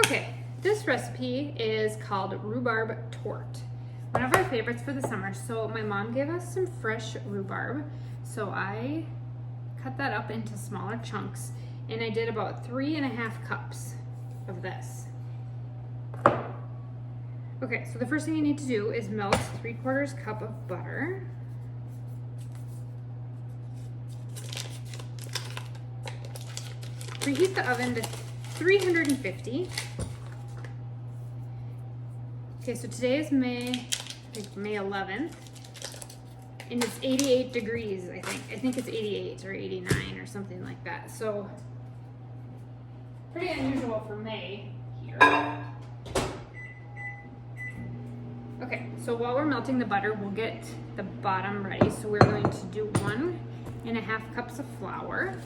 Okay, this recipe is called Rhubarb Torte. One of our favorites for the summer. So my mom gave us some fresh rhubarb. So I cut that up into smaller chunks and I did about 3.5 cups of this. Okay, so the first thing you need to do is melt 3/4 cup of butter. Preheat the oven to 350. Okay, so today is May 11th, and it's 88 degrees, I think. I think it's 88 or 89 or something like that. So pretty unusual for May here. Okay, so while we're melting the butter, we'll get the bottom ready. So we're going to do 1.5 cups of flour.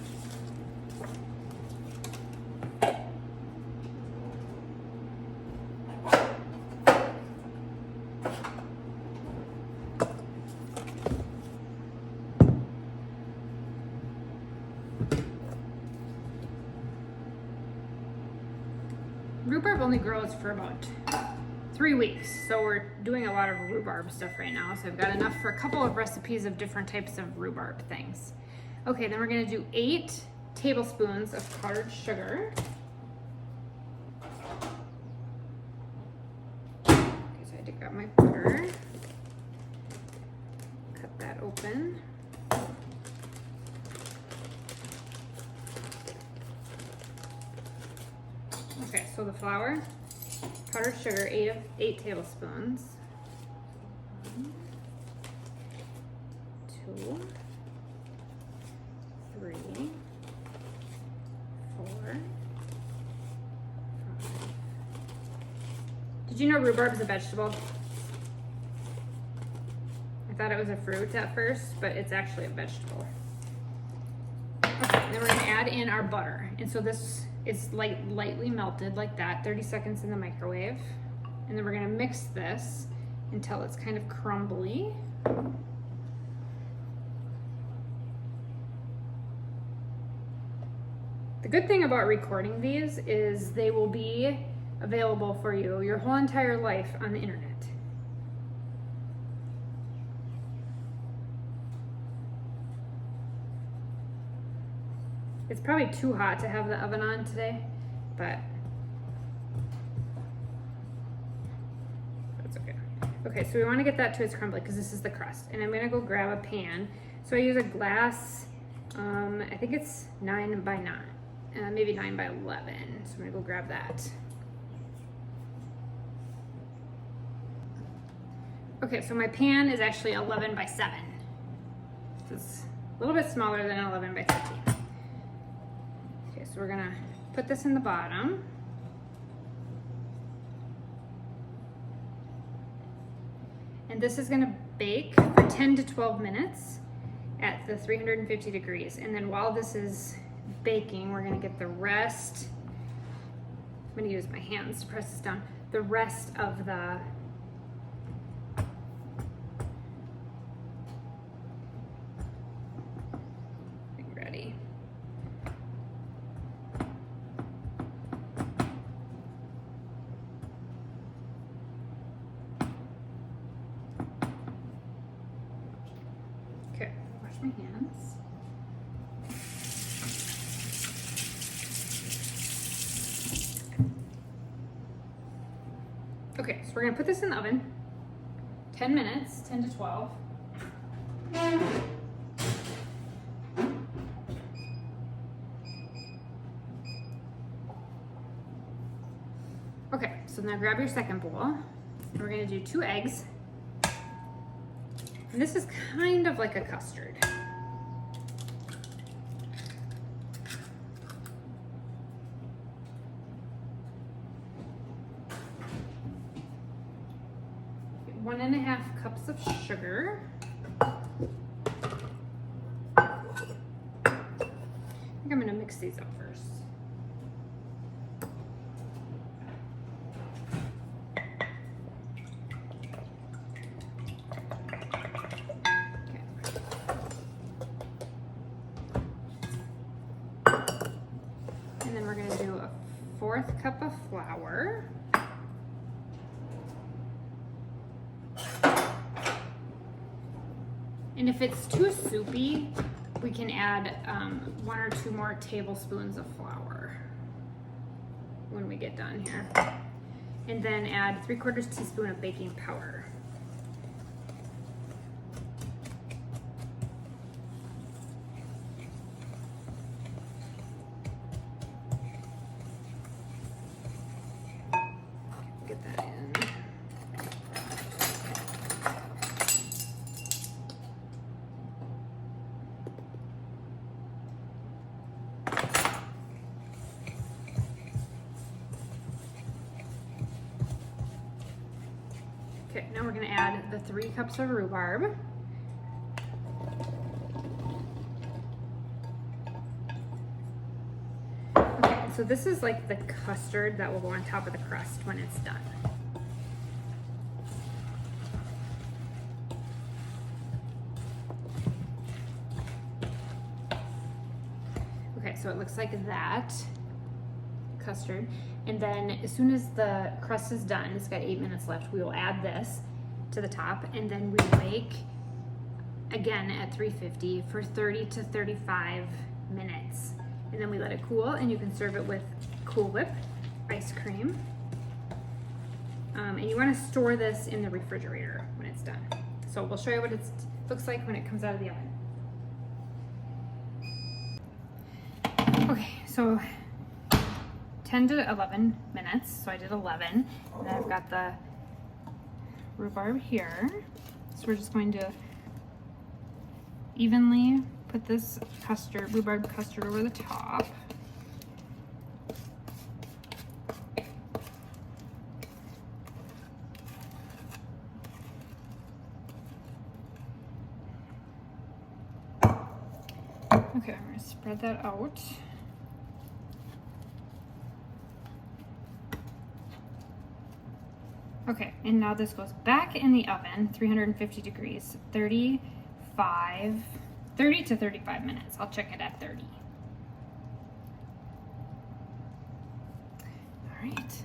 Rhubarb only grows for about 3 weeks, so we're doing a lot of rhubarb stuff right now. So I've got enough for a couple of recipes of different types of rhubarb things. Okay, then we're gonna do 8 tablespoons of powdered sugar. Okay, so I had to grab my butter, cut that open. Okay, so the flour, powdered sugar, 8 tablespoons. 1, 2, 3, 4, 5. Did you know rhubarb is a vegetable? I thought it was a fruit at first, but it's actually a vegetable. Okay, then we're gonna add in our butter. And so this is lightly melted like that, 30 seconds in the microwave. And then we're gonna mix this until it's kind of crumbly. The good thing about recording these is they will be available for you your whole entire life on the internet. It's probably too hot to have the oven on today, but that's okay. Okay, so we want to get that to its crumbly because this is the crust. And I'm gonna go grab a pan. So I use a glass, I think it's 9 by 9, maybe 9 by 11. So I'm gonna go grab that. Okay, so my pan is actually 11 by 7. So it's a little bit smaller than 11 by 15. So we're gonna put this in the bottom. And this is gonna bake for 10 to 12 minutes at the 350 degrees. And then while this is baking, we're gonna get the rest, I'm gonna use my hands to press this down, the rest of the ready. Okay, wash my hands. Okay, so we're gonna put this in the oven, 10 minutes, 10 to 12. Okay, so now grab your second bowl. And we're gonna do 2 eggs. And this is kind of like a custard. Get 1.5 cups of sugar. I think I'm gonna mix these up first. 1/4 cup of flour. And if it's too soupy, we can add 1 or 2 more tablespoons of flour when we get done here. And then add 3/4 teaspoon of baking powder. Get that in. Okay, now we're gonna add the 3 cups of rhubarb. Okay, so this is like the custard that will go on top of the crust when it's done. Okay, so it looks like that custard. And then as soon as the crust is done, it's got 8 minutes left, we will add this to the top, and then we bake again at 350 for 30 to 35 minutes. And then we let it cool, and you can serve it with Cool Whip ice cream. And you want to store this in the refrigerator when it's done. So we'll show you what it looks like when it comes out of the oven. Okay, so 10 to 11 minutes, so I did 11, and then I've got the rhubarb here. So we're just going to evenly put this custard, rhubarb custard, over the top. Okay, I'm gonna spread that out. Okay, and now this goes back in the oven, 350 degrees, 30 to 35 minutes. I'll check it at 30. All right,